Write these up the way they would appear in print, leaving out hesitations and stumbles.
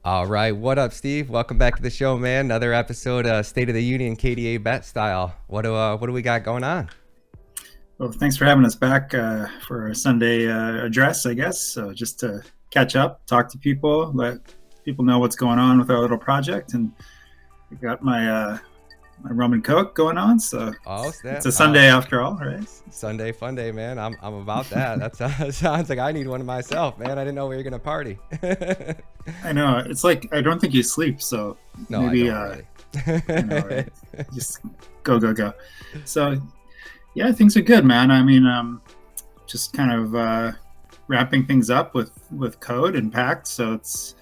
All right, what up, Steve? Welcome back to the show, man. Another episode, State of the Union, Kdabet style. What do we got going on? Well, thanks for having us back for our Sunday address, I guess. So just to catch up, talk to people, let people know what's going on with our little project, and we got my rum and coke going on. So Snap. it's a Sunday after all, right? Sunday fun day, man. I'm about that. That sounds like I need one myself, man. I didn't know we were gonna party. I know. It's like I don't think you sleep, so No, maybe I don't really. right? Just go. So yeah, things are good, man. I mean, just kind of wrapping things up with code and packed. So it's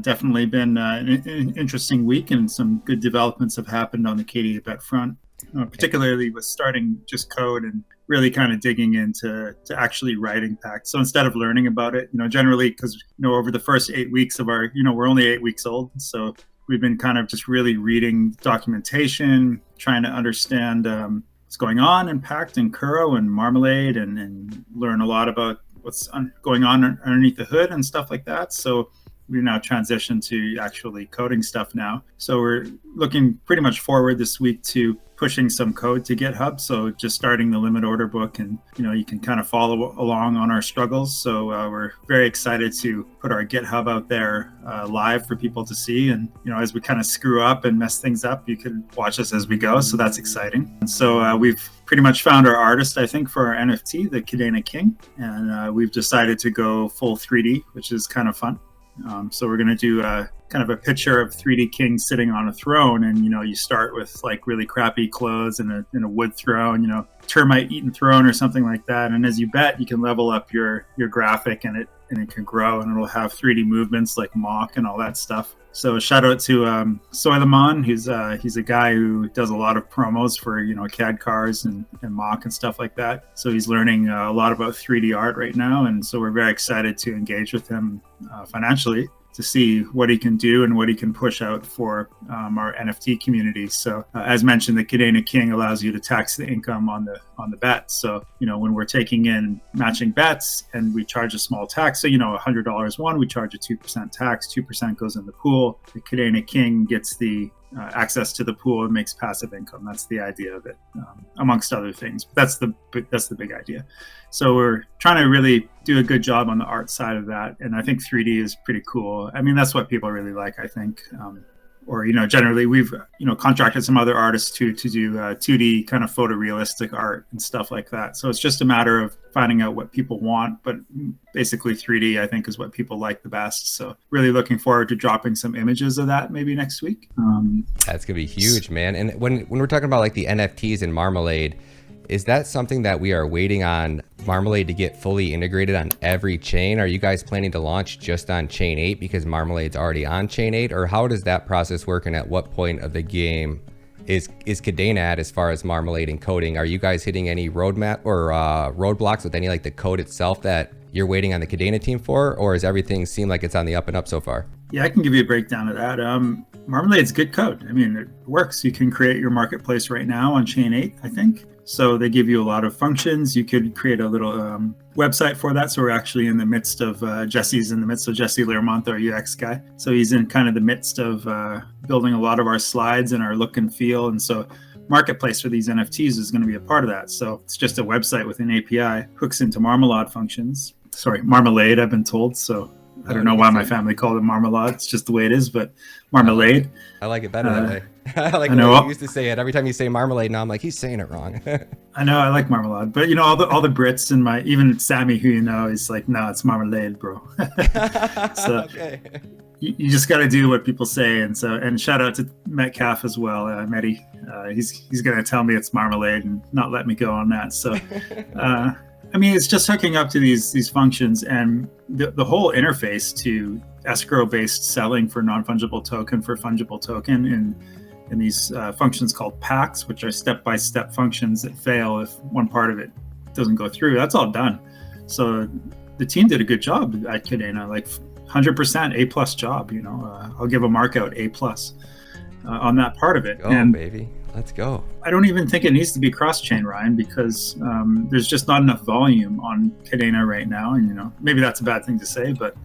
definitely been an interesting week, and some good developments have happened on the Kdabet front, particularly with starting just code and really kind of digging into actually writing packed. So instead of learning about it, generally, because over the first 8 weeks of our, we're only 8 weeks old, so we've been kind of just really reading documentation, trying to understand what's going on in Pact and Kuro and Marmalade, and learn a lot about what's going on underneath the hood and stuff like that. So we've now transitioned to actually coding stuff now. So we're looking pretty much forward this week to pushing some code to GitHub. So just starting the limit order book, and you can kind of follow along on our struggles. So we're very excited to put our GitHub out there live for people to see. And as we kind of screw up and mess things up, you can watch us as we go. So that's exciting. And so we've pretty much found our artist, I think, for our NFT, the Kadena King, and we've decided to go full 3D, which is kind of fun. So we're going to do kind of a picture of 3D King sitting on a throne, and you start with like really crappy clothes and a wood throne, termite eaten throne or something like that. And as you bet, you can level up your graphic, and it can grow, and it'll have 3D movements like mock and all that stuff. So shout out to Soilemon, he's a guy who does a lot of promos for CAD cars and mock and stuff like that. So he's learning a lot about 3D art right now, and so we're very excited to engage with him financially to see what he can do and what he can push out for our NFT community. So as mentioned, the Kadena King allows you to tax the income on the bet. So when we're taking in matching bets and we charge a small tax, so $100 one, we charge a 2% tax, 2% goes in the pool. The Kadena King gets the access to the pool and makes passive income. That's the idea of it, amongst other things. That's the big idea. So we're trying to really do a good job on the art side of that, and I think 3D is pretty cool. I mean, that's what people really like, I think. Or generally we've contracted some other artists to do 2D kind of photorealistic art and stuff like that. So it's just a matter of finding out what people want, but basically 3D I think is what people like the best. So really looking forward to dropping some images of that maybe next week. That's gonna be huge, man. And when we're talking about like the NFTs and Marmalade, is that something that we are waiting on Marmalade to get fully integrated on every chain? Are you guys planning to launch just on chain 8 because Marmalade's already on chain 8? Or how does that process work, and at what point of the game is Kadena at as far as Marmalade and coding? Are you guys hitting any roadmap or roadblocks with any like the code itself that you're waiting on the Kadena team for, or does everything seem like it's on the up and up so far? Yeah, I can give you a breakdown of that. Marmalade's good code. I mean, it works. You can create your marketplace right now on chain 8, I think. So they give you a lot of functions. You could create a little website for that. So we're actually in the midst of, Jesse Learmonth, our UX guy. So he's in kind of the midst of building a lot of our slides and our look and feel. And so marketplace for these NFTs is going to be a part of that. So it's just a website with an API, hooks into Marmalade functions. Sorry, Marmalade, I've been told. So I don't know why my family called it Marmalade. It's just the way it is, but Marmalade. I like it better that way. I like the way you used to say it. Every time you say Marmalade now, I'm like, he's saying it wrong. I know, I like Marmalade. But, all the Brits and even Sammy, who is like, no, it's Marmalade, bro. So okay. you just got to do what people say. And shout out to Metcalf as well, Mehdi. He's going to tell me it's Marmalade and not let me go on that. So, I mean, it's just hooking up to these functions, and the whole interface to escrow-based selling for non-fungible token for fungible token in these functions called packs, which are step-by-step functions that fail if one part of it doesn't go through. That's all done. So the team did a good job at Kadena, like 100% A+ job. I'll give a mark out A+ on that part of it. Oh, baby. Let's go. I don't even think it needs to be cross-chain, Ryan, because there's just not enough volume on Kadena right now. And, maybe that's a bad thing to say, but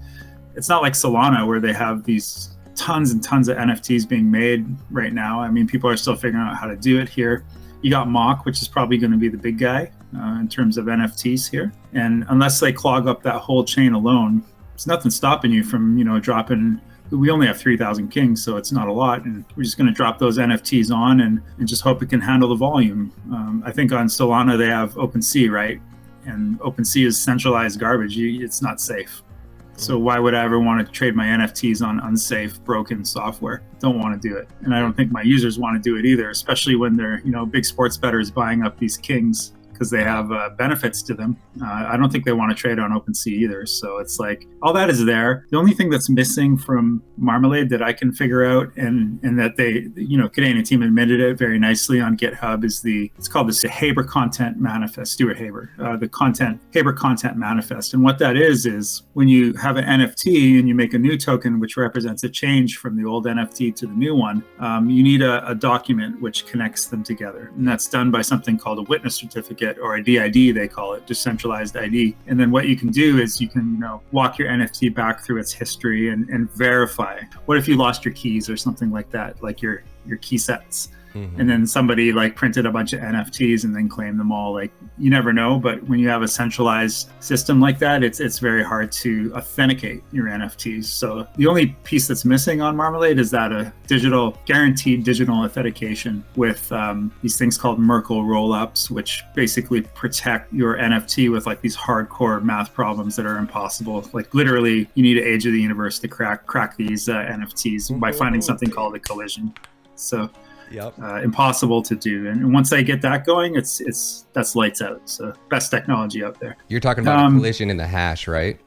it's not like Solana where they have these tons and tons of NFTs being made right now. I mean, people are still figuring out how to do it here. You got Mock, which is probably going to be the big guy in terms of NFTs here. And unless they clog up that whole chain alone, there's nothing stopping you from, dropping. We only have 3,000 kings, so it's not a lot. And we're just going to drop those NFTs on and just hope it can handle the volume. I think on Solana, they have OpenSea, right? And OpenSea is centralized garbage. It's not safe. So why would I ever want to trade my NFTs on unsafe, broken software? Don't want to do it. And I don't think my users want to do it either, especially when they're, big sports bettors buying up these kings because they have benefits to them. I don't think they want to trade on OpenSea either. So it's like all that is there. The only thing that's missing from Marmalade that I can figure out, and that they, Kadena team admitted it very nicely on GitHub, is it's called the Haber Content Manifest, Stuart Haber, Haber Content Manifest. And what that is when you have an NFT and you make a new token, which represents a change from the old NFT to the new one, you need a document which connects them together. And that's done by something called a witness certificate, or a DID, they call it, decentralized ID. And then what you can do is you can, walk your NFT back through its history and verify. What if you lost your keys or something like that, like your key sets? Mm-hmm. And then somebody printed a bunch of NFTs and then claimed them all. You never know, but when you have a centralized system like that, it's very hard to authenticate your NFTs. So the only piece that's missing on Marmalade is that a guaranteed digital authentication with these things called Merkle rollups, which basically protect your NFT with these hardcore math problems that are impossible. Literally, you need an age of the universe to crack these NFTs by finding something called a collision. So. Yep. Impossible to do. And once I get that going, that's lights out. So best technology out there. You're talking about a collision in the hash, right?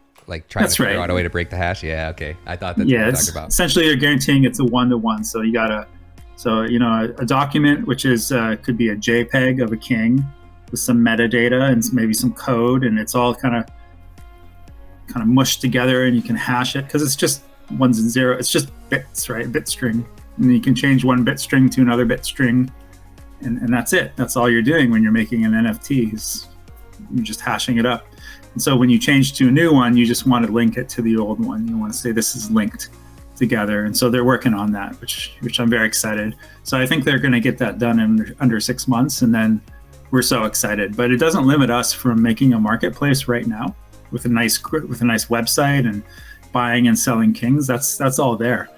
Trying to figure out a way to break the hash. Yeah. Okay. I thought that's what you're talking about. Essentially, you're guaranteeing it's a 1-to-1. So you got a document, which is could be a JPEG of a king with some metadata and maybe some code, and it's all kind of mushed together, and you can hash it because it's just ones and zeros. It's just bits, right? Bit string. And you can change one bit string to another bit string, and that's it. That's all you're doing when you're making an NFT. You're just hashing it up. And so when you change to a new one, you just want to link it to the old one. You want to say this is linked together. And so they're working on that, which I'm very excited. So I think they're going to get that done in under 6 months, and then we're so excited. But it doesn't limit us from making a marketplace right now with a nice website and buying and selling kings. That's all there.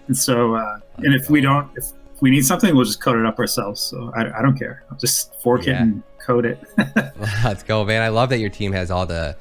And so, and if we need something, we'll just code it up ourselves. So I don't care. I'll just fork it and code it. Let's go, man. I love that your team has all the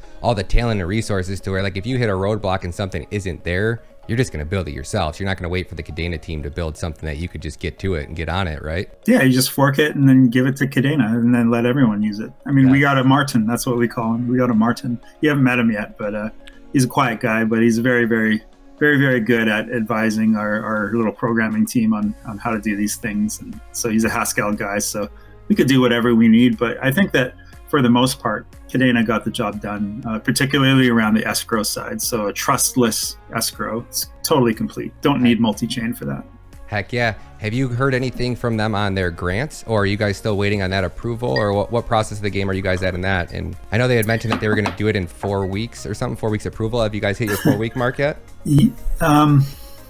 talent and resources to where if you hit a roadblock and something isn't there, you're just going to build it yourself. You're not going to wait for the Kadena team to build something that you could just get to it and get on it, right? Yeah, you just fork it and then give it to Kadena and then let everyone use it. I mean, we got a Martin. That's what we call him. We got a Martin. You haven't met him yet, but he's a quiet guy, but he's very, very, very, very good at advising our little programming team on how to do these things. And so he's a Haskell guy, so we could do whatever we need. But I think that for the most part, Kadena got the job done, particularly around the escrow side. So a trustless escrow, it's totally complete. Don't need multi-chain for that. Heck yeah. Have you heard anything from them on their grants, or are you guys still waiting on that approval, or what process of the game are you guys at in that? And I know they had mentioned that they were going to do it in 4 weeks or something, 4 weeks approval. Have you guys hit your 4-week mark yet?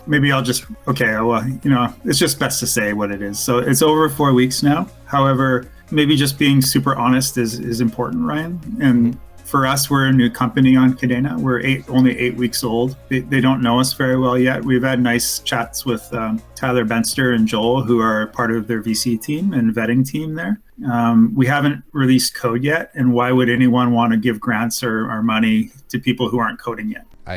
Maybe I'll just, it's just best to say what it is. So it's over 4 weeks now. However, maybe just being super honest is important, Ryan. And for us, we're a new company on Kadena. We're only 8 weeks old. They don't know us very well yet. We've had nice chats with Tyler Benster and Joel, who are part of their VC team and vetting team there. We haven't released code yet. And why would anyone want to give grants or money to people who aren't coding yet? I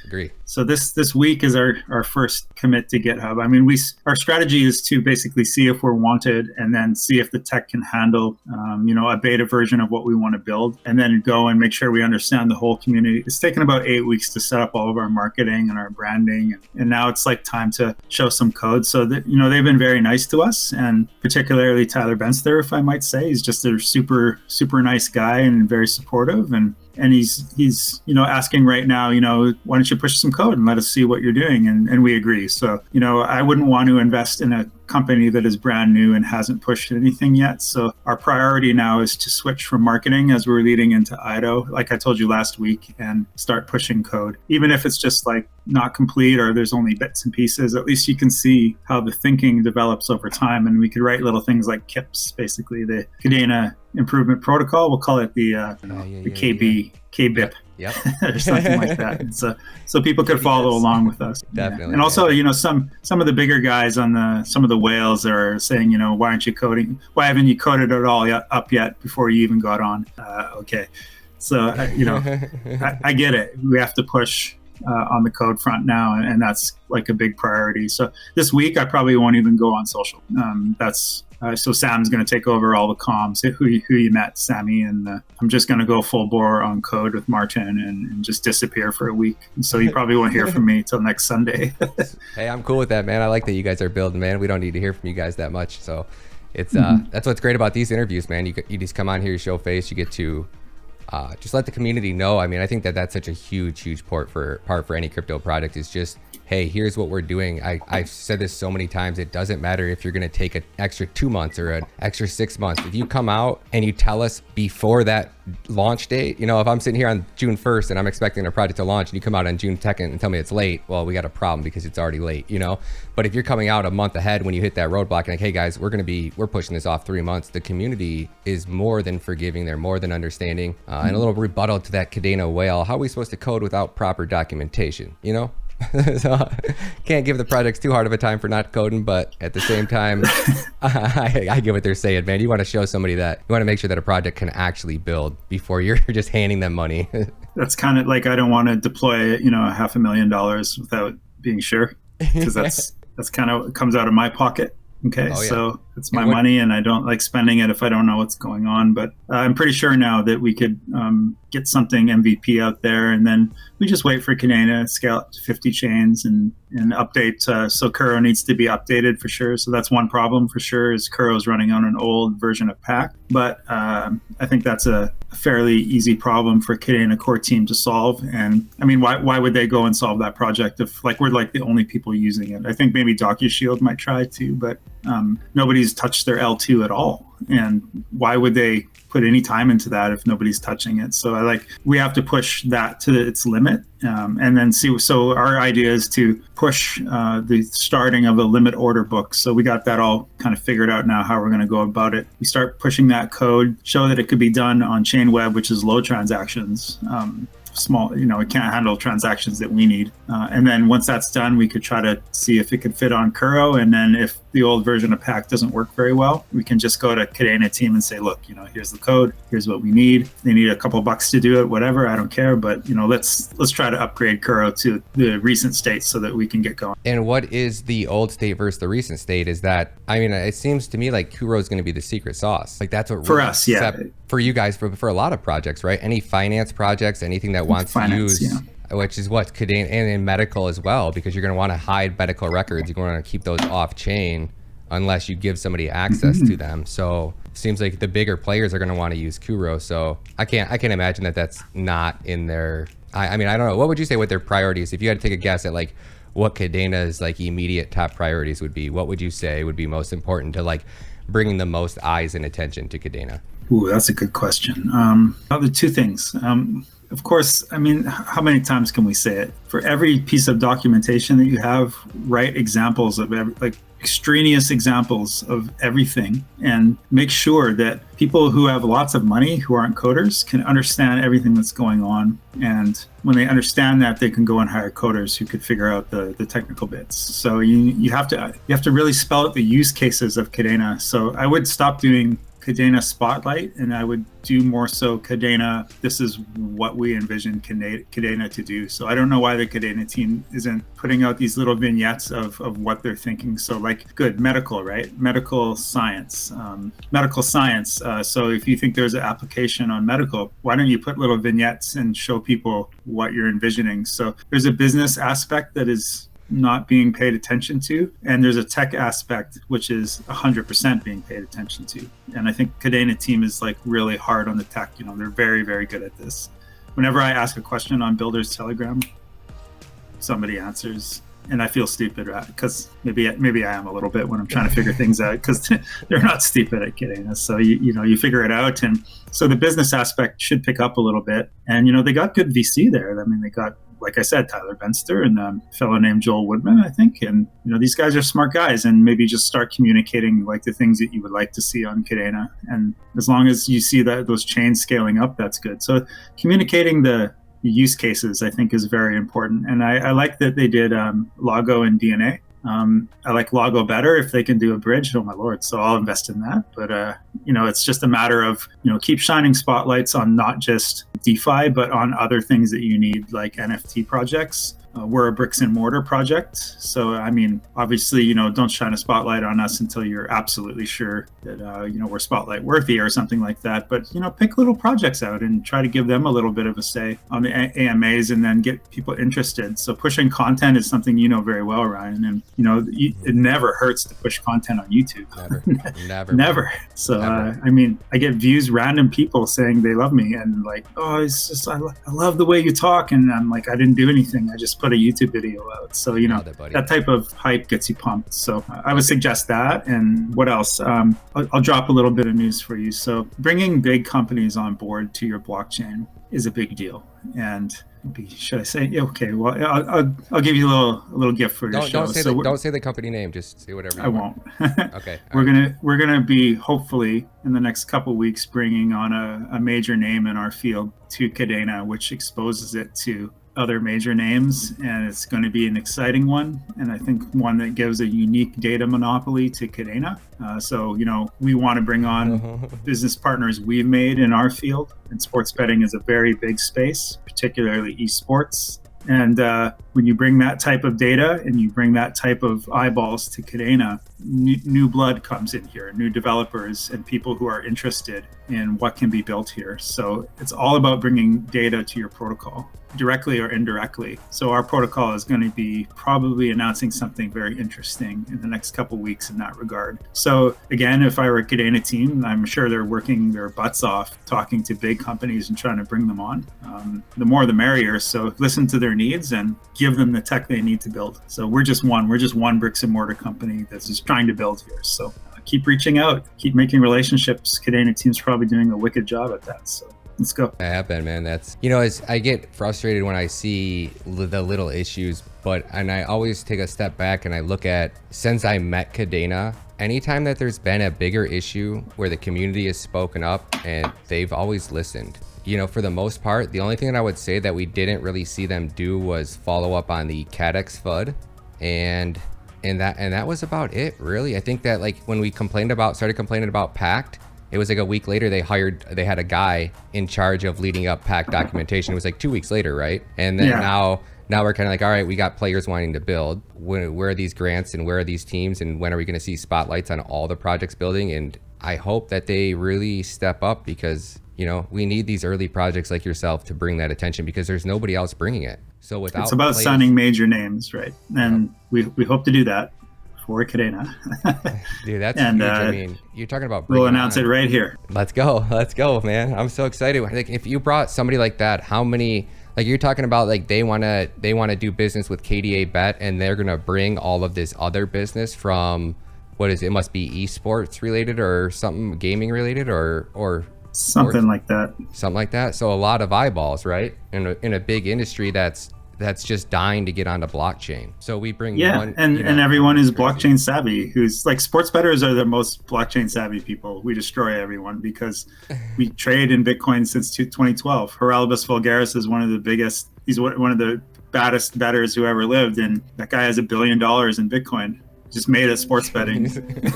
agree. So this week is our first commit to GitHub. I mean, our strategy is to basically see if we're wanted and then see if the tech can handle, a beta version of what we want to build, and then go and make sure we understand the whole community. It's taken about 8 weeks to set up all of our marketing and our branding. And now it's time to show some code. So that, they've been very nice to us, and particularly Tyler Benster, if I might say. He's just a super, super nice guy and very supportive. And he's asking right now, why don't you push some code and let us see what you're doing? And we agree. So, I wouldn't want to invest in a company that is brand new and hasn't pushed anything yet. So our priority now is to switch from marketing as we're leading into IDO, like I told you last week, and start pushing code. Even if it's just like not complete or there's only bits and pieces, at least you can see how the thinking develops over time. And we could write little things like KIPs, basically the Kadena Improvement Protocol. We'll call it the KBIP. Yep. Or something like that. And so people could follow along with us. Definitely. Yeah. And also, some of the bigger guys on some of the whales are saying, why aren't you coding? Why haven't you coded it all up yet before you even got on? Okay. So, I get it. We have to push on the code front now, and that's like a big priority. So this week I probably won't even go on social. So Sam's going to take over all the comms. Who you met, Sammy, and I'm just going to go full bore on code with Martin and just disappear for a week. And so you probably won't hear from me till next Sunday. Hey, I'm cool with that, man. I like that you guys are building, man. We don't need to hear from you guys that much. So it's that's what's great about these interviews, man. You just come on here, you show face, you get to just let the community know. I mean, I think that's such a huge part for any crypto project is just, hey, here's what we're doing. I've said this so many times. It doesn't matter if you're going to take an extra 2 months or an extra 6 months. If you come out and you tell us before that launch date, if I'm sitting here on June 1st and I'm expecting a project to launch and you come out on June 2nd and tell me it's late, well, we got a problem because it's already late, But if you're coming out a month ahead when you hit that roadblock and like, hey guys, we're pushing this off 3 months, the community is more than forgiving. They're more than understanding. And a little rebuttal to that Kadena whale. How are we supposed to code without proper documentation, So can't give the projects too hard of a time for not coding, but at the same time, I get what they're saying, man. You want to show somebody that you want to make sure that a project can actually build before you're just handing them money. That's kind of like, I don't want to deploy, $500,000 without being sure, because that's kind of comes out of my pocket. Okay. Oh, yeah. So it's my money and I don't like spending it if I don't know what's going on. But I'm pretty sure now that we could get something MVP out there, and then we just wait for Kadena to scale up to 50 chains and update. So Kuro needs to be updated for sure. So that's one problem for sure, is Kuro's running on an old version of Pack. But I think that's a fairly easy problem for Kadena core team to solve. And I mean, why would they go and solve that project if we're the only people using it? I think maybe DocuShield might try to, but nobody's touched their L2 at all. And why would they put any time into that if nobody's touching it? So we have to push that to its limit, and then see. So our idea is to push the starting of a limit order book. So we got that all kind of figured out now, how we're going to go about it. We start pushing that code, show that it could be done on chain web, which is low transactions. Small, it can't handle transactions that we need. And then once that's done, we could try to see if it could fit on Kuro. And then if the old version of Pack doesn't work very well, we can just go to Kadena team and say, look, here's the code, here's what we need. They need a couple bucks to do it, whatever, I don't care. But, let's try to upgrade Kuro to the recent state so that we can get going. And what is the old state versus the recent state? Is that, it seems to me like Kuro is going to be the secret sauce. Like that's what for us, yeah. For you guys, for a lot of projects, right? Any finance projects, anything that wants to use, which is what Kadena, and in medical as well, because you're going to want to hide medical records. You're going to want to keep those off chain unless you give somebody access to them. So it seems like the bigger players are going to want to use Kuro. So I can't imagine that that's not in their. I don't know. What would you say what their priorities? If you had to take a guess at what Kadena's immediate top priorities would be, what would you say would be most important to bringing the most eyes and attention to Kadena? Ooh, that's a good question. The two things. Of course, how many times can we say it? For every piece of documentation that you have, write examples of extraneous examples of everything, and make sure that people who have lots of money, who aren't coders, can understand everything that's going on. And when they understand that, they can go and hire coders who could figure out the technical bits. So you have to really spell out the use cases of Kadena. So I would stop doing Kadena Spotlight, and I would do more so Kadena, this is what we envision Kadena to do. So I don't know why the Kadena team isn't putting out these little vignettes of what they're thinking. So good medical, right? Medical science. So if you think there's an application on medical, why don't you put little vignettes and show people what you're envisioning? So there's a business aspect that is not being paid attention to, and there's a tech aspect which is 100% being paid attention to. And I think Kadena team is really hard on the tech. They're very, very good at this. Whenever I ask a question on Builders Telegram, somebody answers and I feel stupid because maybe I am a little bit when I'm trying to figure things out, because they're not stupid at Kadena. So you figure it out, and so the business aspect should pick up a little bit. And they got good VC there. I mean, they got, like I said, Tyler Benster and a fellow named Joel Woodman, I think. And these guys are smart guys, and maybe just start communicating like the things that you would like to see on Kadena. And as long as you see that those chains scaling up, that's good. So communicating the use cases, I think, is very important. And I like that they did Logo and DNA. I like Logo better if they can do a bridge. Oh my Lord. So I'll invest in that. But, it's just a matter of, keep shining spotlights on not just DeFi, but on other things that you need, like NFT projects. We're a bricks and mortar project. So, I mean, obviously, don't shine a spotlight on us until you're absolutely sure that, we're spotlight worthy or something like that. But, pick little projects out and try to give them a little bit of a say on the AMAs, and then get people interested. So pushing content is something you know very well, Ryan. And, it never hurts to push content on YouTube. Never. So, I mean, I get views, random people saying they love me and like, oh, it's just, I love the way you talk. And I'm like, I didn't do anything. I just put a YouTube video out. So, that type of hype gets you pumped. So I would suggest that. And what else? I'll drop a little bit of news for you. So bringing big companies on board to your blockchain is a big deal. And should I say? Okay, well, I'll give you a little gift for your show. Don't say the company name. Just say whatever you want. Won't. Okay. We're gonna be hopefully in the next couple of weeks bringing on a major name in our field to Kadena, which exposes it to other major names, and it's going to be an exciting one, and I think one that gives a unique data monopoly to Kadena. So we want to bring on business partners we've made in our field, and sports betting is a very big space, particularly esports. And when you bring that type of data and you bring that type of eyeballs to Kadena, new blood comes in here, new developers and people who are interested in what can be built here. So it's all about bringing data to your protocol, directly or indirectly. So our protocol is going to be probably announcing something very interesting in the next couple of weeks in that regard. So again, if I were a Kadena team, I'm sure they're working their butts off talking to big companies and trying to bring them on. The more the merrier. So listen to their needs and give them the tech they need to build. So we're just one bricks and mortar company that's just trying to build here. So keep reaching out, keep making relationships. Kadena team's probably doing a wicked job at that. So let's go. I have been, man. That's, as I get frustrated when I see the little issues, and I always take a step back and I look at, since I met Kadena, anytime that there's been a bigger issue where the community has spoken up and they've always listened. For the most part, the only thing that I would say that we didn't really see them do was follow up on the CADX FUD, and that was about it, really. I think that, like, when we started complaining about Pact, it was like a week later they had a guy in charge of leading up Pact documentation. It was like 2 weeks later, right? And then now we're kind of like, all right, we got players wanting to build. Where are these grants and where are these teams, and when are we going to see spotlights on all the projects building? And I hope that they really step up, because we need these early projects like yourself to bring that attention, because there's nobody else bringing it. So it's about signing major names, right? And we hope to do that for Kadena. Dude, that's huge. I mean, you're talking about. We'll announce it right here. Let's go, man! I'm so excited. Like, if you brought somebody like that, how many? Like, you're talking about, like, they wanna do business with Kdabet, and they're gonna bring all of this other business from, what is it? It must be esports related or something, gaming related, or something like that. Something like that. So a lot of eyeballs, right? In a big industry that's just dying to get onto blockchain. So we bring and everyone is blockchain savvy. Who's like, sports bettors are the most blockchain savvy people. We destroy everyone because we trade in Bitcoin since 2012. Haralabos Vulgaris is one of the biggest. He's one of the baddest bettors who ever lived, and that guy has $1 billion in Bitcoin. Just made at sports betting.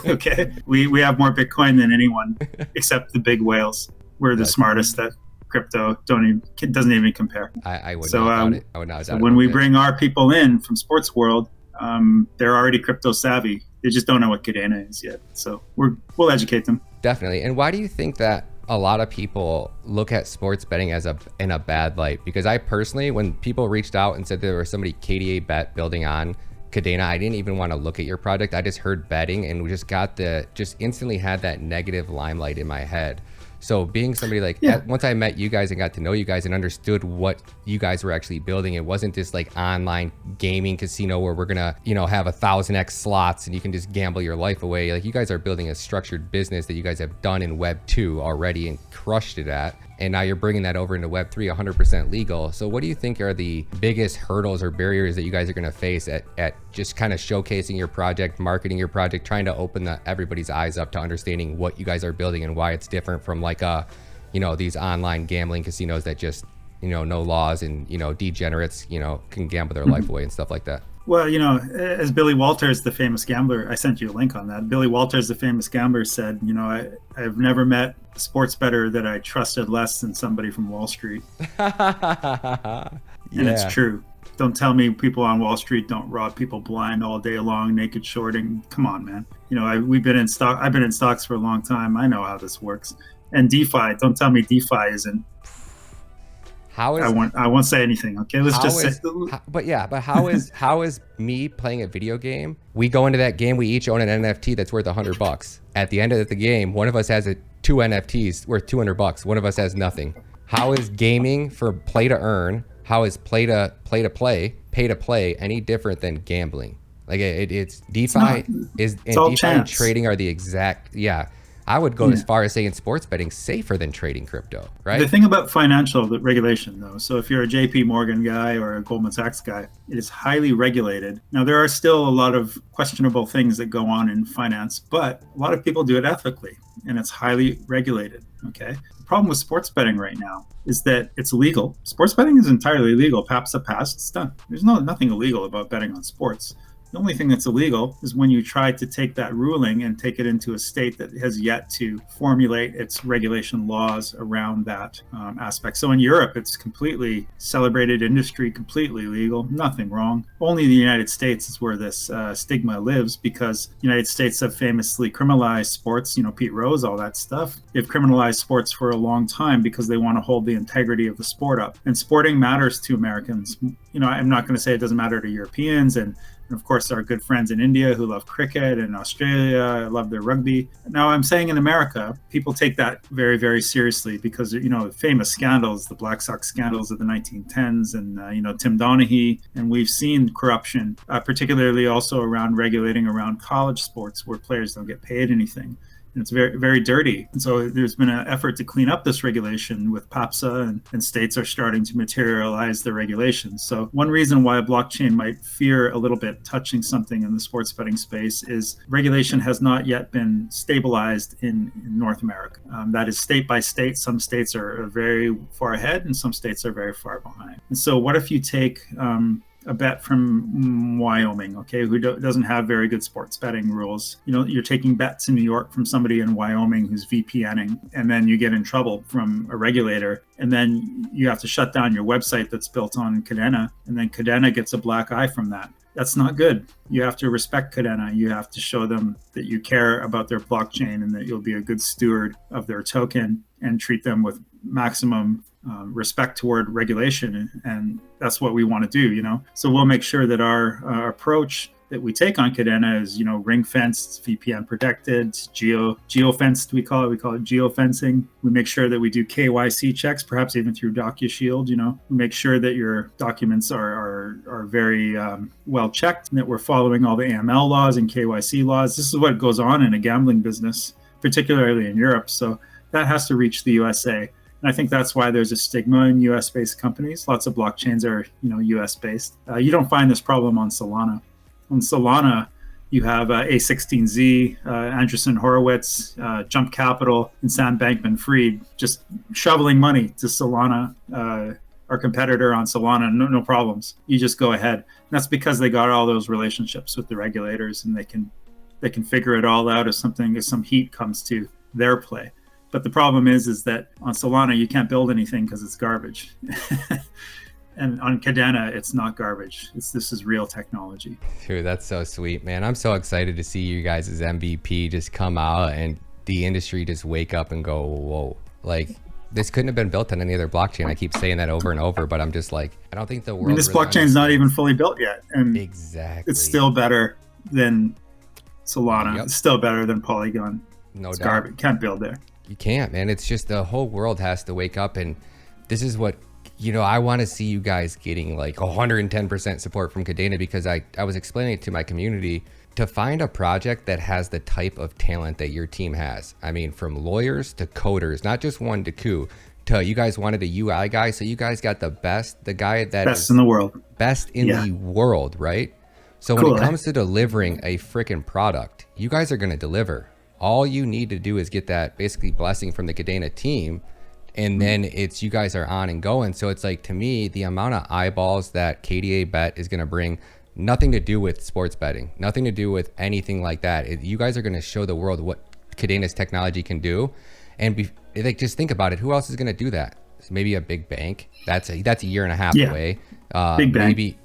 Okay, we have more Bitcoin than anyone except the big whales. We're the smartest at crypto. Doesn't even compare. I would not doubt it. I would not doubt so it. When we bring our people in from sports world, they're already crypto savvy. They just don't know what Kadena is yet. So we'll educate them. Definitely. And why do you think that a lot of people look at sports betting in a bad light? Because I personally, when people reached out and said there was somebody Kdabet building on Kadena, I didn't even want to look at your project. I just heard betting and we just instantly had that negative limelight in my head. So being somebody like, once I met you guys and got to know you guys and understood what you guys were actually building, it wasn't this like online gaming casino where we're gonna, you know, have 1,000x slots and you can just gamble your life away. Like, you guys are building a structured business that you guys have done in Web 2 already and crushed it at. And now you're bringing that over into Web 3, 100% legal. So what do you think are the biggest hurdles or barriers that you guys are going to face at just kind of showcasing your project, marketing your project, trying to open everybody's eyes up to understanding what you guys are building and why it's different from like you know, these online gambling casinos that just, you know, no laws and, you know, degenerates, you know, can gamble their life away and stuff like that? Well, you know, as Billy Walters, the famous gambler, I sent you a link on that. Billy Walters, the famous gambler, said, you know, I've never met a sports bettor that I trusted less than somebody from Wall Street. And it's true. Don't tell me people on Wall Street don't rob people blind all day long, naked shorting. Come on, man. You know, I've been in stocks for a long time. I know how this works. And DeFi, don't tell me DeFi isn't. I won't say anything. Okay, let's just say. But how is me playing a video game? We go into that game. We each own an NFT that's worth $100. At the end of the game, one of us has two NFTs worth $200. One of us has nothing. How is gaming for play to earn? How is pay to play any different than gambling? Like it's DeFi DeFi and trading are the exact I would go as far as saying sports betting safer than trading crypto, right? The thing about financial regulation, though, so if you're a JP Morgan guy or a Goldman Sachs guy, it is highly regulated. Now, there are still a lot of questionable things that go on in finance, but a lot of people do it ethically, and it's highly regulated, okay? The problem with sports betting right now is that it's legal. Sports betting is entirely legal. PAPSA passed, it's done. There's nothing illegal about betting on sports. The only thing that's illegal is when you try to take that ruling and take it into a state that has yet to formulate its regulation laws around that aspect. So in Europe, it's completely celebrated industry, completely legal, nothing wrong. Only the United States is where this stigma lives, because the United States have famously criminalized sports, you know, Pete Rose, all that stuff. They've criminalized sports for a long time because they want to hold the integrity of the sport up. And sporting matters to Americans. You know, I'm not going to say it doesn't matter to Europeans and of course, our good friends in India who love cricket, and Australia love their rugby. Now, I'm saying in America, people take that very, very seriously because, you know, famous scandals, the Black Sox scandals of the 1910s and, you know, Tim Donaghy. And we've seen corruption, particularly also around regulating around college sports where players don't get paid anything. And it's very, very dirty. And so there's been an effort to clean up this regulation with PAPSA, and states are starting to materialize the regulations. So one reason why a blockchain might fear a little bit touching something in the sports betting space is regulation has not yet been stabilized in North America. That is state by state. Some states are very far ahead and some states are very far behind. And so what if you take a bet from Wyoming, okay, who doesn't have very good sports betting rules? You know, you're taking bets in New York from somebody in Wyoming who's VPNing, and then you get in trouble from a regulator, and then you have to shut down your website that's built on Kadena, and then Kadena gets a black eye from that. That's not good. You have to respect Kadena. You have to show them that you care about their blockchain and that you'll be a good steward of their token and treat them with maximum respect toward regulation. And that's what we want to do, you know? So we'll make sure that our approach that we take on Kadena is, you know, ring fenced, VPN protected, geo-fenced, we call it geofencing. We make sure that we do KYC checks, perhaps even through DocuShield, you know. We make sure that your documents are very well checked, and that we're following all the AML laws and KYC laws. This is what goes on in a gambling business, particularly in Europe. So that has to reach the USA. And I think that's why there's a stigma in US-based companies. Lots of blockchains are, you know, US-based. You don't find this problem on Solana. On Solana, you have A16Z, Andreessen Horowitz, Jump Capital, and Sam Bankman-Fried just shoveling money to Solana, our competitor on Solana, no problems. You just go ahead. And that's because they got all those relationships with the regulators, and they can figure it all out if some heat comes to their play. But the problem is that on Solana, you can't build anything because it's garbage. And on Kadena, it's not garbage. This is real technology. Dude, that's so sweet, man. I'm so excited to see you guys as MVP just come out and the industry just wake up and go, whoa. Like, this couldn't have been built on any other blockchain. I keep saying that over and over, but I'm just like, I don't think the world. I mean, this really blockchain's not even fully built yet. And exactly. It's still better than Solana. Yep. It's still better than Polygon. No it's doubt. Garbage. Can't build there. You can't, man. It's just the whole world has to wake up, and this is what, I want to see you guys getting like 110% support from Kadena, because I was explaining it to my community. To find a project that has the type of talent that your team has, I mean, from lawyers to coders, not just one to two, to you guys wanted a UI guy, so you guys got the guy that Best is in the world. best in the world, right? So when it comes to delivering a freaking product, you guys are going to deliver. All you need to do is get that basically blessing from the Kadena team, and then it's you guys are on and going. So it's like, to me, the amount of eyeballs that Kdabet is going to bring, nothing to do with sports betting, nothing to do with anything like that. You guys are going to show the world what Kadena's technology can do. And like, just think about it. Who else is going to do that? Maybe a big bank. That's a year and a half away. Big bank. Maybe,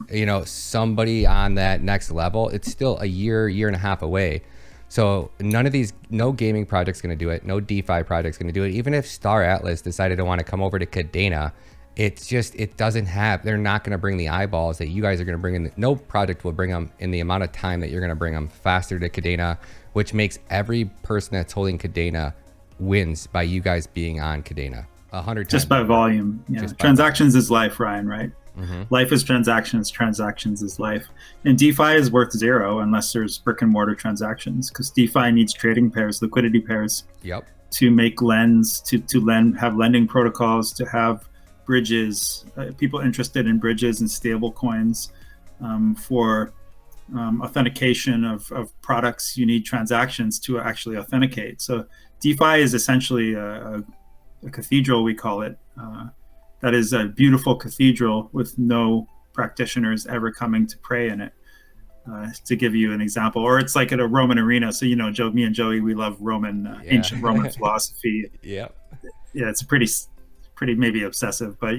somebody on that next level. It's still a year and a half away. So no gaming project's going to do it. No DeFi project's going to do it. Even if Star Atlas decided to want to come over to Kadena, they're not going to bring the eyeballs that you guys are going to bring in. No project will bring them in the amount of time that you're going to bring them faster to Kadena, which makes every person that's holding Kadena wins by you guys being on Kadena 100 times. Just by volume. Yeah. Transactions is life, Ryan, right? Mm-hmm. Life is transactions. Transactions is life. And DeFi is worth zero unless there's brick and mortar transactions, because DeFi needs trading pairs, liquidity pairs. Yep. To make lends, to lend, have lending protocols, to have bridges, people interested in bridges and stable coins, for authentication of products. You need transactions to actually authenticate. So DeFi is essentially a cathedral, we call it. That is a beautiful cathedral with no practitioners ever coming to pray in it. To give you an example, or it's like at a Roman arena. So, me and Joey, we love ancient Roman philosophy. Yeah. Yeah, it's pretty maybe obsessive, but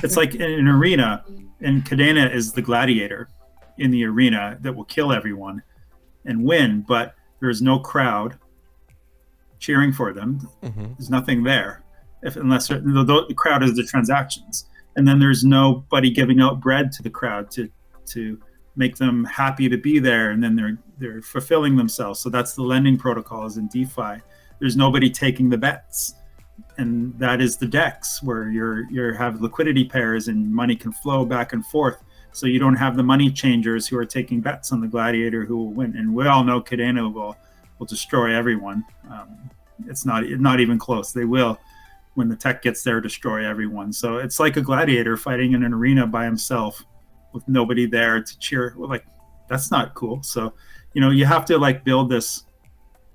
it's like in an arena, and Kadena is the gladiator in the arena that will kill everyone and win, but there's no crowd cheering for them. Mm-hmm. There's nothing there, unless the crowd is the transactions, and then there's nobody giving out bread to the crowd to make them happy to be there, and then they're fulfilling themselves. So that's the lending protocols in DeFi. There's nobody taking the bets. And that is the DEX, where you have liquidity pairs and money can flow back and forth. So you don't have the money changers who are taking bets on the gladiator who will win. And we all know Kadena will destroy everyone. It's not even close. They will, when the tech gets there, destroy everyone. So it's like a gladiator fighting in an arena by himself with nobody there to cheer. Well, like, that's not cool. So, you have to build this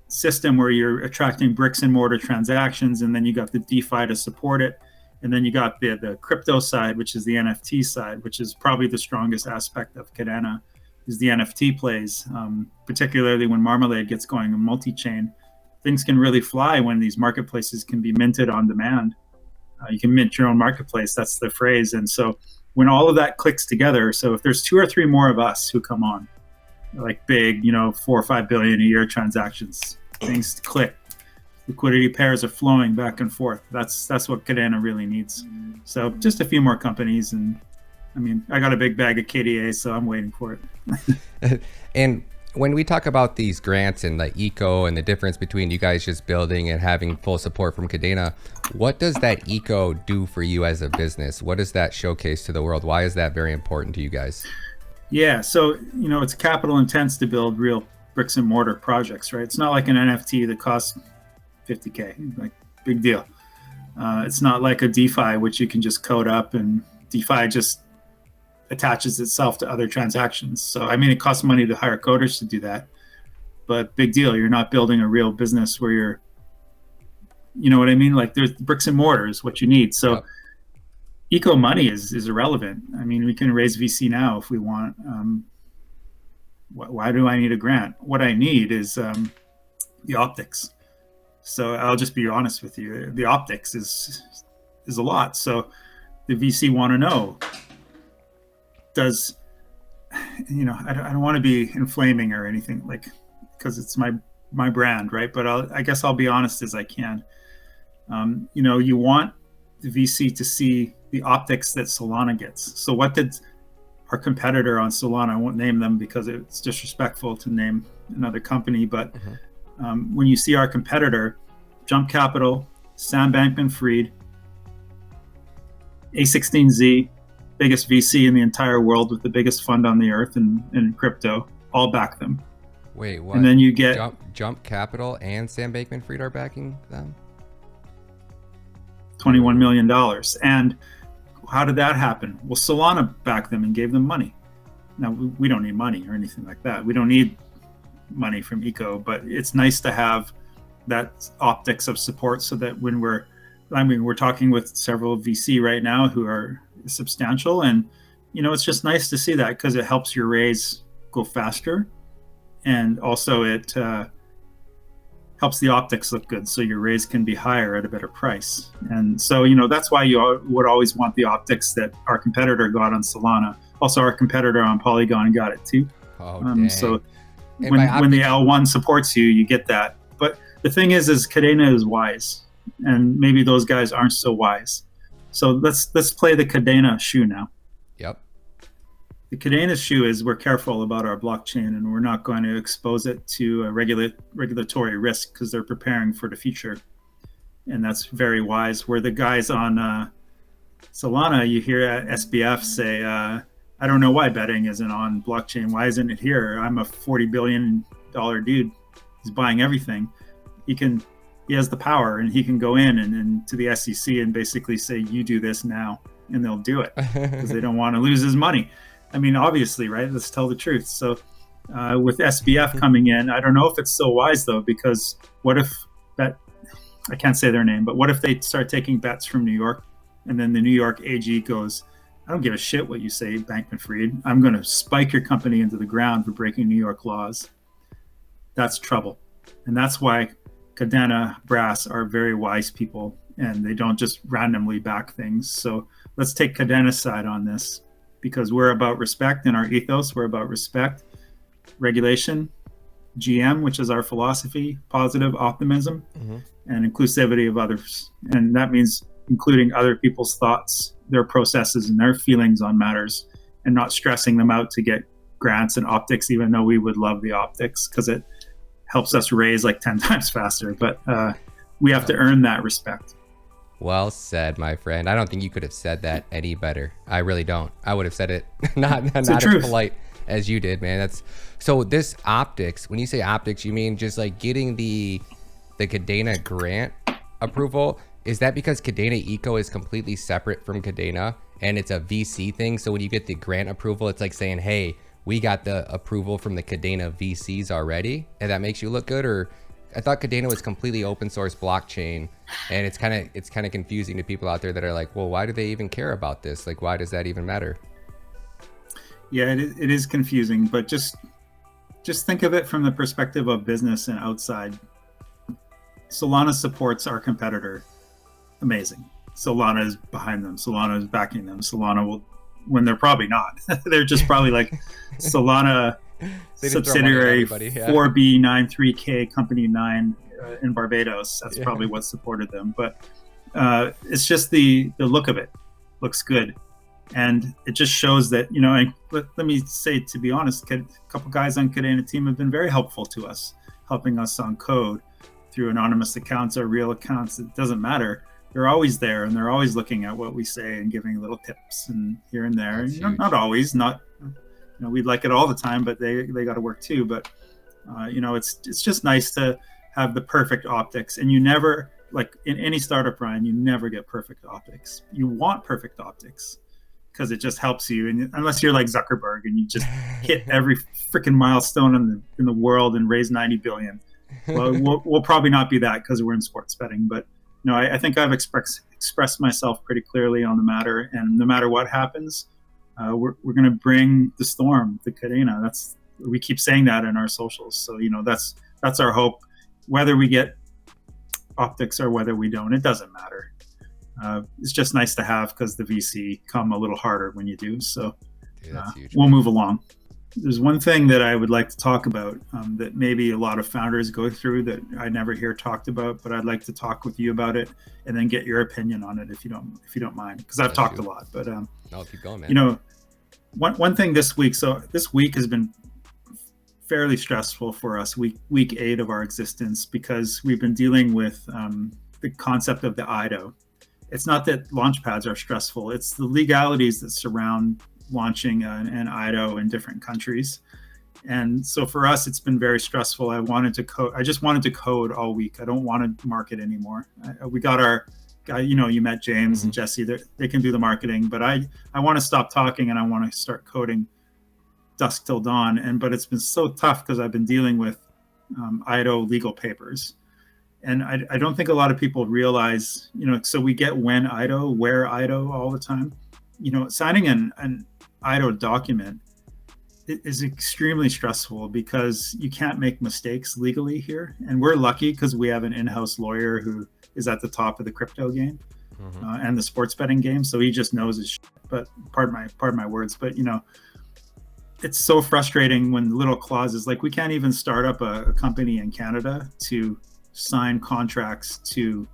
system where you're attracting bricks and mortar transactions, and then you got the DeFi to support it, and then you got the crypto side, which is the NFT side, which is probably the strongest aspect of Kadena, is the NFT plays. Particularly when Marmalade gets going in multi-chain, things can really fly when these marketplaces can be minted on demand. You can mint your own marketplace. That's the phrase. And so when all of that clicks together, so if there's 2 or 3 more of us who come on, like big, 4 or 5 billion a year transactions, things click, liquidity pairs are flowing back and forth. That's what Kadena really needs. So just a few more companies, and I got a big bag of KDA, so I'm waiting for it. And when we talk about these grants and the eco and the difference between you guys just building and having full support from Kadena, what does that eco do for you as a business? What does that showcase to the world? Why is that very important to you guys? Yeah, so it's capital intense to build real bricks and mortar projects, right? It's not like an NFT that costs $50K, like, big deal. It's not like a DeFi, which you can just code up, and DeFi just attaches itself to other transactions. So it costs money to hire coders to do that, but big deal. You're not building a real business where you're, what I mean? Like, there's bricks and mortar is what you need. So yep. Eco money is irrelevant. We can raise VC now if we want. Why do I need a grant? What I need is the optics. So I'll just be honest with you. The optics is a lot. So the VC want to know, I don't want to be inflaming or anything, because it's my brand, right? But I guess I'll be honest as I can. You want the VC to see the optics that Solana gets. So what did our competitor on Solana, I won't name them because it's disrespectful to name another company, but when you see our competitor Jump Capital, Sam Bankman-Fried, A16Z, biggest VC in the entire world with the biggest fund on the earth in crypto, all back them. Wait, what? And then you get Jump Capital and Sam Bankman-Fried are backing them? $21 million. And how did that happen? Well, Solana backed them and gave them money. Now, we don't need money or anything like that. We don't need money from Eco, but it's nice to have that optics of support so that when we're talking with several VC right now who are substantial, and it's just nice to see that because it helps your raise go faster, and also it helps the optics look good, so your raise can be higher at a better price. And so that's why you would always want the optics that our competitor got on Solana. Also, our competitor on Polygon got it too. So when the L1 supports you, you get that. But the thing is Kadena is wise, and maybe those guys aren't so wise. So let's play the Kadena shoe now. Yep. The Kadena shoe is we're careful about our blockchain, and we're not going to expose it to a regulatory risk because they're preparing for the future, and that's very wise. Where the guys on Solana, you hear SBF say, I don't know why betting isn't on blockchain. Why isn't it here? I'm a $40 billion dude. He's buying everything. He has the power, and he can go in and to the SEC and basically say, you do this now, and they'll do it because they don't want to lose his money. I mean, obviously, right? Let's tell the truth. So with SBF coming in, I don't know if it's so wise though, because what if I can't say their name, but what if they start taking bets from New York, and then the New York AG goes, I don't give a shit what you say, Bankman-Fried. I'm going to spike your company into the ground for breaking New York laws. That's trouble. And that's why Kadena Brass are very wise people, and they don't just randomly back things. So let's take Kadena's side on this, because we're about respect in our ethos. We're about respect, regulation, GM, which is our philosophy, positive optimism, and inclusivity of others. And that means including other people's thoughts, their processes, and their feelings on matters, and not stressing them out to get grants and optics, even though we would love the optics because it helps us raise like 10 times faster. But we have to earn that respect. Well said, my friend. I don't think you could have said that any better. I really don't. I would have said it not as polite as you did, man. So this optics, when you say optics, you mean just like getting the Kadena grant approval? Is that because Kadena Eco is completely separate from Kadena and it's a VC thing? So when you get the grant approval, it's like saying, hey, we got the approval from the Kadena VCs already, and that makes you look good? Or I thought Kadena was completely open source blockchain, and it's kind of confusing to people out there that are like, well, why do they even care about this? Like, why does that even matter? Yeah, it is confusing, but just think of it from the perspective of business and outside. Solana supports our competitor. Amazing. Solana is behind them. Solana is backing them. Solana will, when they're probably not. They're just probably like Solana subsidiary 4B93K Company 9 in Barbados. That's probably what supported them. But it's just the look of it looks good. And it just shows that, and let me say, to be honest, a couple guys on Kadena team have been very helpful to us, helping us on code through anonymous accounts or real accounts. It doesn't matter. They're always there, and they're always looking at what we say and giving little tips and here and there. Not always, we'd like it all the time, but they got to work too. But it's just nice to have the perfect optics, and you never, like in any startup, Ryan, you never get perfect optics. You want perfect optics because it just helps you, and unless you're like Zuckerberg and you just hit every freaking milestone in the world and raise 90 billion. Well, we'll probably not be that because we're in sports betting, but. I think I've expressed myself pretty clearly on the matter, and no matter what happens, we're going to bring the storm to Kadena. We keep saying that in our socials. So that's our hope. Whether we get optics or whether we don't, it doesn't matter. It's just nice to have because the VC come a little harder when you do. So we'll move along. There's one thing that I would like to talk about that maybe a lot of founders go through that I never hear talked about, but I'd like to talk with you about it and then get your opinion on it if you don't mind, because I've talked a lot. But no, keep going, man. One thing this week. So this week has been fairly stressful for us week 8 of our existence, because we've been dealing with the concept of the IDO. It's not that launch pads are stressful, it's the legalities that surround launching an IDO in different countries. And so for us, it's been very stressful. I just wanted to code all week. I don't want to market anymore. We got our guy, you met James and Jesse. They can do the marketing, but I want to stop talking and I want to start coding dusk till dawn. But it's been so tough because I've been dealing with IDO legal papers. And I don't think a lot of people realize, so we get when IDO, where IDO all the time. Signing an IDO document is extremely stressful because you can't make mistakes legally here. And we're lucky because we have an in-house lawyer who is at the top of the crypto game and the sports betting game. So he just knows his shit. But pardon my words, but it's so frustrating when little clauses, like we can't even start up a company in Canada to sign contracts to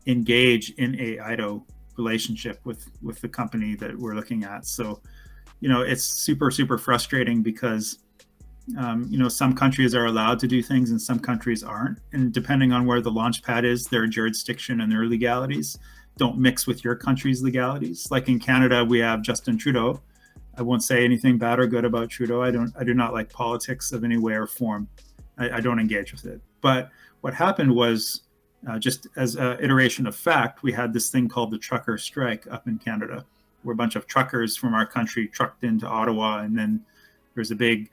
engage in a IDO relationship with the company that we're looking at. So, it's super, super frustrating because, some countries are allowed to do things and some countries aren't. And depending on where the launch pad is, their jurisdiction and their legalities don't mix with your country's legalities. Like in Canada, we have Justin Trudeau. I won't say anything bad or good about Trudeau. I do not like politics of any way or form. I don't engage with it. But what happened was, just as an iteration of fact, we had this thing called the trucker strike up in Canada, where a bunch of truckers from our country trucked into Ottawa, and then there's a big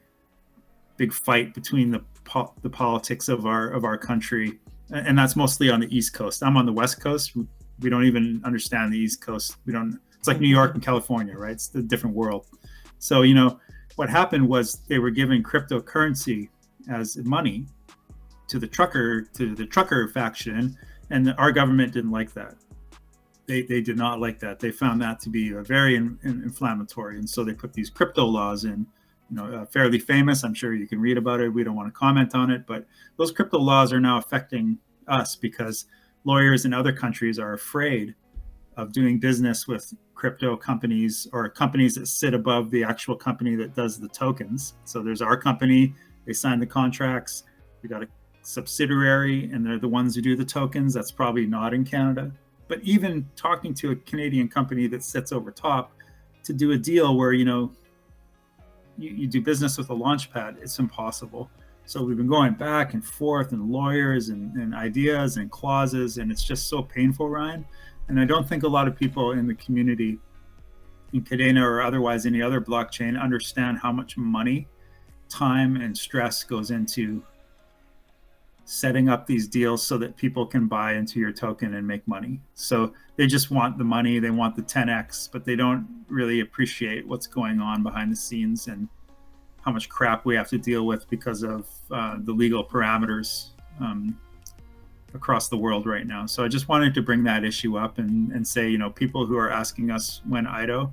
fight between the politics of our country, and that's mostly on the East Coast. I'm on the West Coast. We don't even understand the East Coast. It's like New York and California, right? It's a different world. So what happened was they were giving cryptocurrency as money to the trucker faction, and our government didn't like that. They did not like that. They found that to be very inflammatory, and so they put these crypto laws in. Fairly famous. I'm sure you can read about it. We don't want to comment on it, but those crypto laws are now affecting us because lawyers in other countries are afraid of doing business with crypto companies or companies that sit above the actual company that does the tokens. So there's our company. They sign the contracts. We got a subsidiary, and they're the ones who do the tokens. That's probably not in Canada. But even talking to a Canadian company that sits over top to do a deal where, you do business with a launch pad, it's impossible. So we've been going back and forth and lawyers and ideas and clauses, and it's just so painful, Ryan. And I don't think a lot of people in the community in Kadena or otherwise any other blockchain understand how much money, time, and stress goes into setting up these deals so that people can buy into your token and make money. So they just want the money, they want the 10x, but they don't really appreciate what's going on behind the scenes and how much crap we have to deal with because of the legal parameters across the world right now. So I just wanted to bring that issue up and say, people who are asking us when IDO,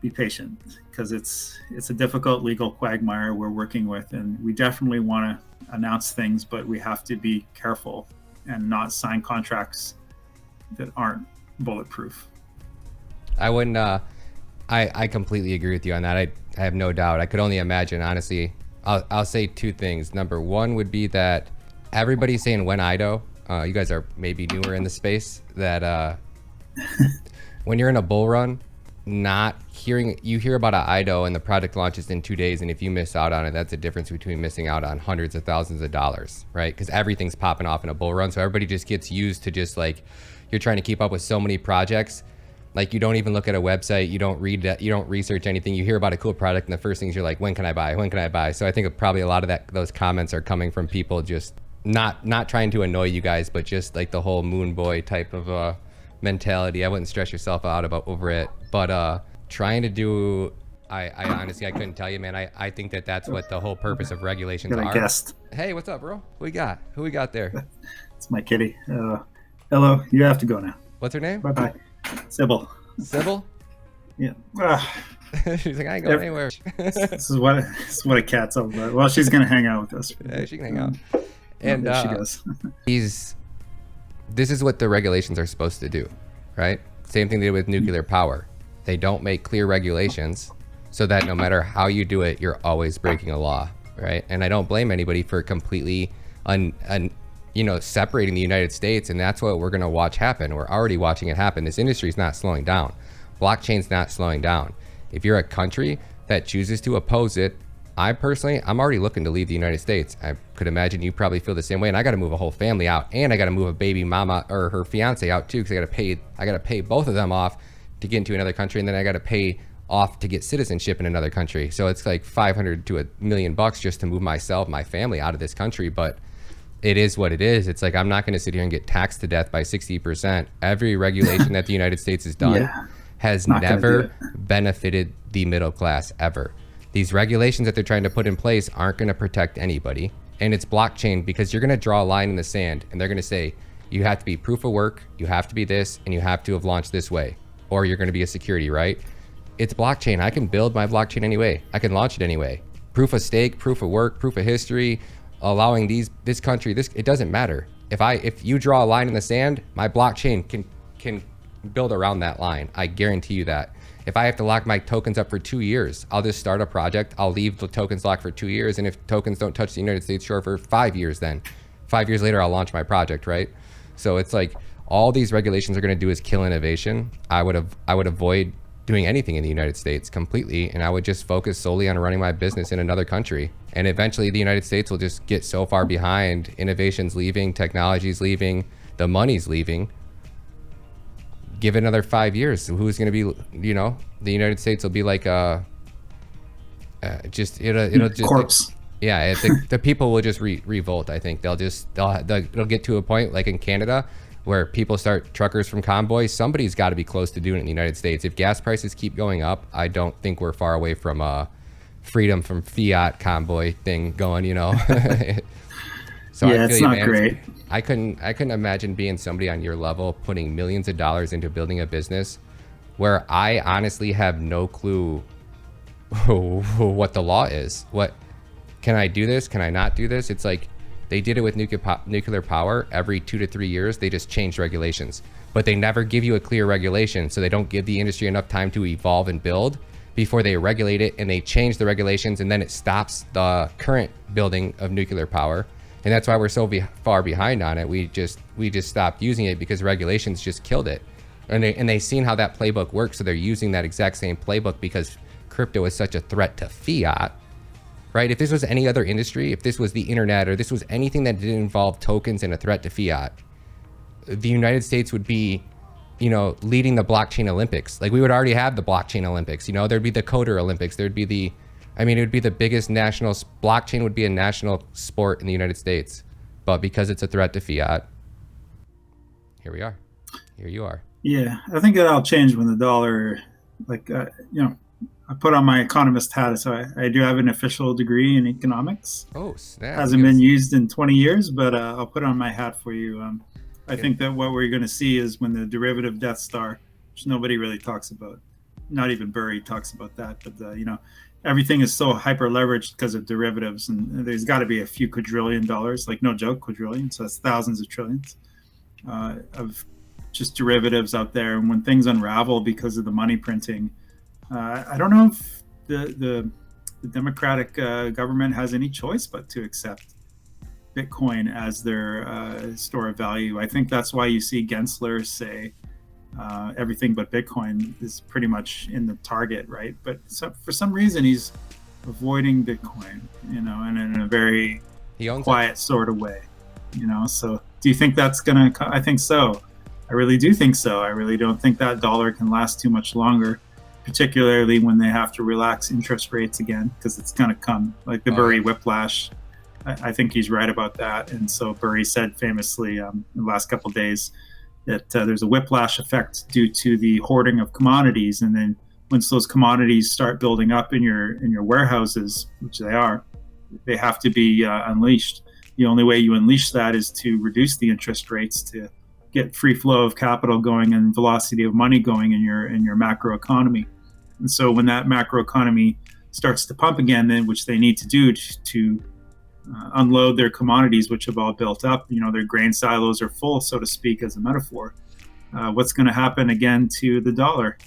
be patient, because it's a difficult legal quagmire we're working with, and we definitely want to announce things, but we have to be careful and not sign contracts that aren't bulletproof. I wouldn't. I completely agree with you on that. I have no doubt. I could only imagine, honestly. I'll say two things. Number one would be that everybody's saying when IDO. You guys are maybe newer in the space. That when you're in a bull run, you hear about an IDO and the product launches in 2 days, and if you miss out on it, that's the difference between missing out on hundreds of thousands of dollars, right? Because everything's popping off in a bull run, so everybody just gets used to just like, you're trying to keep up with so many projects, like you don't even look at a website, you don't read that, you don't research anything, you hear about a cool product, and the first things you're like, when can I buy? So I think probably a lot of those comments are coming from people just not trying to annoy you guys, but just like the whole moon boy type of mentality. I wouldn't stress yourself out over it, but trying to do, I honestly, I couldn't tell you, man. I think that's what the whole purpose of regulations are. Guest. Hey, what's up, bro? Who we got there? It's my kitty. Hello, you have to go now. What's her name? Bye. Sybil. Sybil? Yeah. She's like, I ain't going anywhere. This is what a cat's all about. Well, she's gonna hang out with us. Yeah, she can hang out. And she goes. This is what the regulations are supposed to do, right? Same thing they did with nuclear power. They don't make clear regulations, so that no matter how you do it, you're always breaking a law, right? And I don't blame anybody for completely separating the United States, and that's what we're going to watch happen. We're already watching it happen. This industry is not slowing down. Blockchain's not slowing down. If you're a country that chooses to oppose it, I'm already looking to leave the United States. I could imagine you probably feel the same way, and I got to move a whole family out, and I got to move a baby mama or her fiance out too, because I got to pay both of them off to get into another country, and then I got to pay off to get citizenship in another country. So it's like $500 to $1 million just to move myself, my family out of this country. But it is what it is. It's like, I'm not going to sit here and get taxed to death by 60%. Every regulation that the United States has done has never benefited the middle class ever. These regulations that they're trying to put in place aren't going to protect anybody. And it's blockchain because you're going to draw a line in the sand and they're going to say, you have to be proof of work, you have to be this, and you have to have launched this way, or you're going to be a security, right? It's blockchain. I can build my blockchain anyway. I can launch it anyway. Proof of stake, proof of work, proof of history, allowing this country, it doesn't matter. If you draw a line in the sand, my blockchain can build around that line. I guarantee you that. If I have to lock my tokens up for 2 years, I'll just start a project. I'll leave the tokens locked for 2 years. And if tokens don't touch the United States shore for 5 years, then 5 years later, I'll launch my project, right? So it's like all these regulations are going to do is kill innovation. I would avoid doing anything in the United States completely. And I would just focus solely on running my business in another country. And eventually the United States will just get so far behind. Innovation's leaving, technology's leaving, the money's leaving. Give it another 5 years. Who's going to be, the United States will be like it'll just corpse. The people will just revolt. I think it'll get to a point like in Canada where people start truckers from convoys. Somebody's got to be close to doing it in the United States. If gas prices keep going up, I don't think we're far away from freedom from fiat convoy thing going, So yeah, it's not great. I couldn't imagine being somebody on your level putting millions of dollars into building a business where I honestly have no clue what the law is. What can I do this? Can I not do this? It's like they did it with nuclear power. Every 2 to 3 years, they just changed regulations, but they never give you a clear regulation. So they don't give the industry enough time to evolve and build before they regulate it, and they change the regulations, and then it stops the current building of nuclear power. And that's why we're so far behind on it. We just stopped using it because regulations just killed it. And they seen how that playbook works, so they're using that exact same playbook because crypto is such a threat to fiat, right? If this was any other industry, if this was the internet, or this was anything that didn't involve tokens and a threat to fiat, the United States would be, leading the blockchain Olympics. Like we would already have the blockchain Olympics. There'd be the coder Olympics. There'd be it would be the biggest blockchain would be a national sport in the United States. But because it's a threat to fiat, here we are. Here you are. Yeah, I think that'll change when the dollar, I put on my economist hat, so I do have an official degree in economics. Oh, snap. Hasn't been used in 20 years, but I'll put on my hat for you. I think that what we're going to see is when the derivative Death Star, which nobody really talks about, not even Burry talks about that, but everything is so hyper leveraged because of derivatives, and there's got to be a few quadrillion dollars, like no joke, quadrillion. So that's thousands of trillions of just derivatives out there. And when things unravel because of the money printing, I don't know if the Democratic government has any choice but to accept Bitcoin as their store of value. I think that's why you see Gensler say everything but Bitcoin is pretty much in the target, right? But for some reason, he's avoiding Bitcoin, and in a very quiet sort of way, So do you think that's going to I think so. I really do think so. I really don't think that dollar can last too much longer, particularly when they have to relax interest rates again, because it's going to come, like the Burry whiplash. I think he's right about that. And so Burry said famously in the last couple of days that there's a whiplash effect due to the hoarding of commodities. And then once those commodities start building up in your warehouses, which they have to be unleashed. The only way you unleash that is to reduce the interest rates to get free flow of capital going and velocity of money going in your macro economy. And so when that macro economy starts to pump again, then which they need to do to unload their commodities, which have all built up, their grain silos are full, so to speak, as a metaphor. What's going to happen again to the dollar?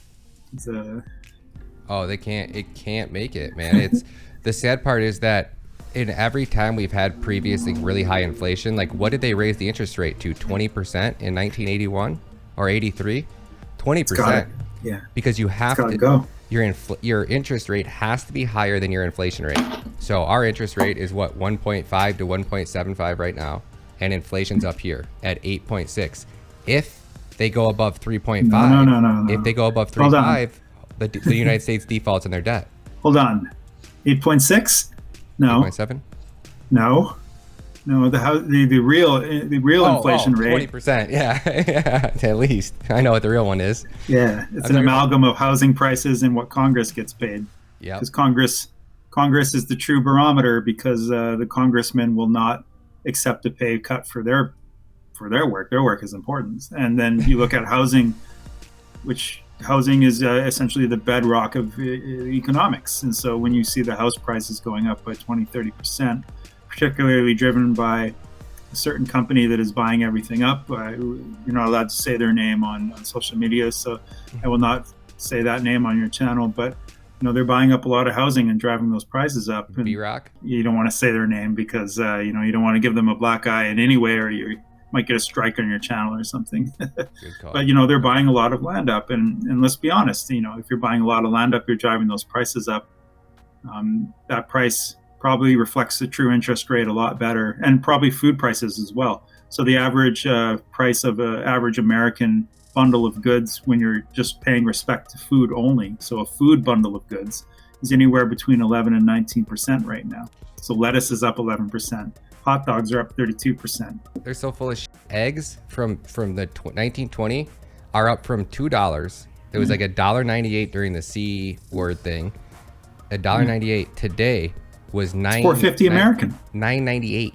Oh, they can't. It can't make it, man. It's the sad part is that in every time we've had previously really high inflation, like what did they raise the interest rate to? 20% in 1981 or 83? 20%. Yeah. Because you have to go. Your interest rate has to be higher than your inflation rate. So our interest rate is what, 1.5 to 1.75 right now, and inflation's up here at 8.6. If they go above 3.5, no. If they go above 3.5, the United States defaults in their debt. Hold on, 8.6? No. 8.7? No. The real inflation rate. 20%. Yeah, yeah, at least. I know what the real one is. Yeah, it's an amalgam of housing prices and what Congress gets paid. Yeah. Because Congress is the true barometer, because the congressmen will not accept a pay cut for their work. Their work is important. And then you look at housing, which housing is essentially the bedrock of economics. And so when you see the house prices going up by 20-30%, particularly driven by a certain company that is buying everything up. You're not allowed to say their name on social media, so I will not say that name on your channel. But they're buying up a lot of housing and driving those prices up. B-Rock? You don't want to say their name because you don't want to give them a black eye in any way, or you might get a strike on your channel or something. Good call. But they're buying a lot of land up, and let's be honest. If you're buying a lot of land up, you're driving those prices up. That price probably reflects the true interest rate a lot better, and probably food prices as well. So the average price of an average American bundle of goods, when you're just paying respect to food only, so a food bundle of goods, is anywhere between 11 and 19% right now. So lettuce is up 11%. Hot dogs are up 32%. They're so full of shit. Eggs from the 1920 are up from $2. It was like $1.98 during the C word thing. $1.98 today was $4.50 American. $9.98.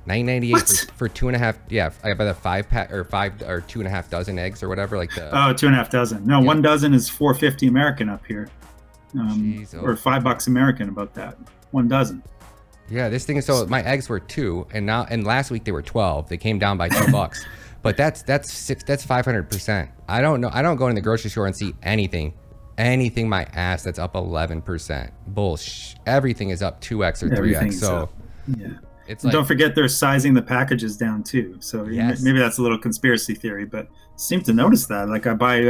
$9.98 for 2.5. Yeah, I buy the 5-pack or 5 or 2.5 dozen eggs or whatever. Like the 2.5 dozen. No, 1 dozen is $4.50 American up here, or $5 American. About that, 1 dozen. Yeah, this thing is so. My eggs were 2, and last week they were 12. They came down by $2, but that's 500%. I don't know. I don't go in the grocery store and see anything my ass that's up 11%. Bullshit. Everything is up 2x or 3x. So yeah, it's like, don't forget they're sizing the packages down too. So yes. Maybe that's a little conspiracy theory, but I seem to notice that. Like I buy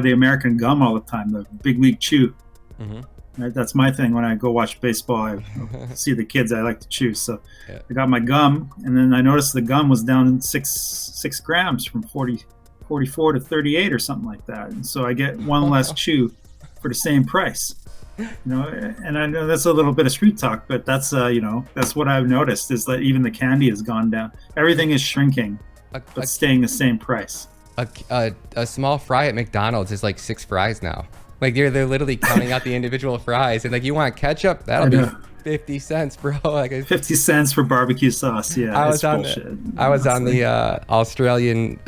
the American gum all the time, the Big League Chew. Mm-hmm. Right? That's my thing. When I go watch baseball, I see the kids. I like to chew, so yeah. I got my gum, and then I noticed the gum was down 6 grams from 44 to 38 or something like that, and so I get one less chew for the same price. And I know that's a little bit of street talk, but that's that's what I've noticed, is that even the candy has gone down. Everything is shrinking, but staying the same price. A small fry at McDonald's is like 6 fries now. Like they're literally counting out the individual fries, and like, you want ketchup? That'll be 50 cents, bro. Like 50 cents for barbecue sauce. Yeah, I was on the Australian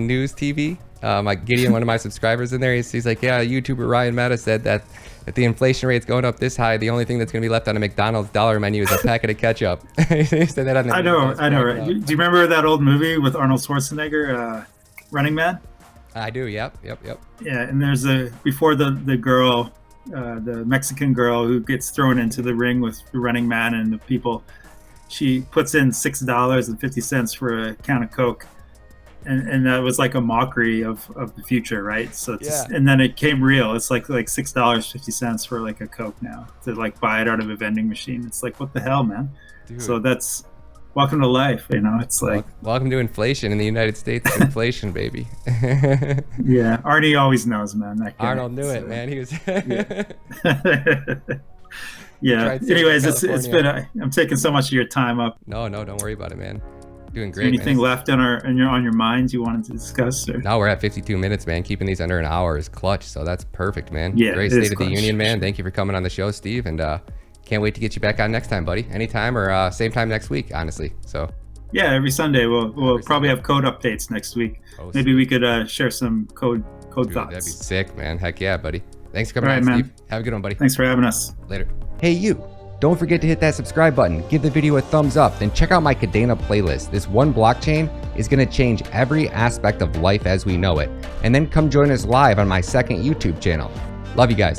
news TV. Like Gideon, one of my subscribers in there, he's like, yeah, YouTuber Ryan Matta said that if the inflation rate's going up this high, the only thing that's going to be left on a McDonald's dollar menu is a packet of ketchup. He said that on the I know, right? Do you remember that old movie with Arnold Schwarzenegger, Running Man? I do. Yep. Yeah, and there's before the girl, the Mexican girl who gets thrown into the ring with the Running Man and the people, she puts in $6.50 for a can of Coke, and that was like a mockery of the future, right? So and then it came real. It's like $6.50 for like a Coke now, to like buy it out of a vending machine. It's like, what the hell, man? Dude. So that's welcome to life, it's like welcome to inflation in the United States. Inflation, baby. Yeah, Arnie always knows, man. That guy. Arnold knew it, man. He was yeah. Anyways, it's been I'm taking so much of your time up. No, don't worry about it, man. Doing great. Anything man. left on your minds you wanted to discuss? Or? No, we're at 52 minutes, man. Keeping these under an hour is clutch, so that's perfect, man. Yeah, great State of the Union, man. Thank you for coming on the show, Steve, and can't wait to get you back on next time, buddy. Anytime or same time next week, honestly. So yeah, every Sunday we'll probably have code updates next week. Maybe we could share some code thoughts. That'd be sick, man. Heck yeah, buddy. Thanks for coming on, man. Steve. Have a good one, buddy. Thanks for having us. Later. Hey, you. Don't forget to hit that subscribe button, give the video a thumbs up, then check out my Kadena playlist. This one blockchain is going to change every aspect of life as we know it. And then come join us live on my second YouTube channel. Love you guys.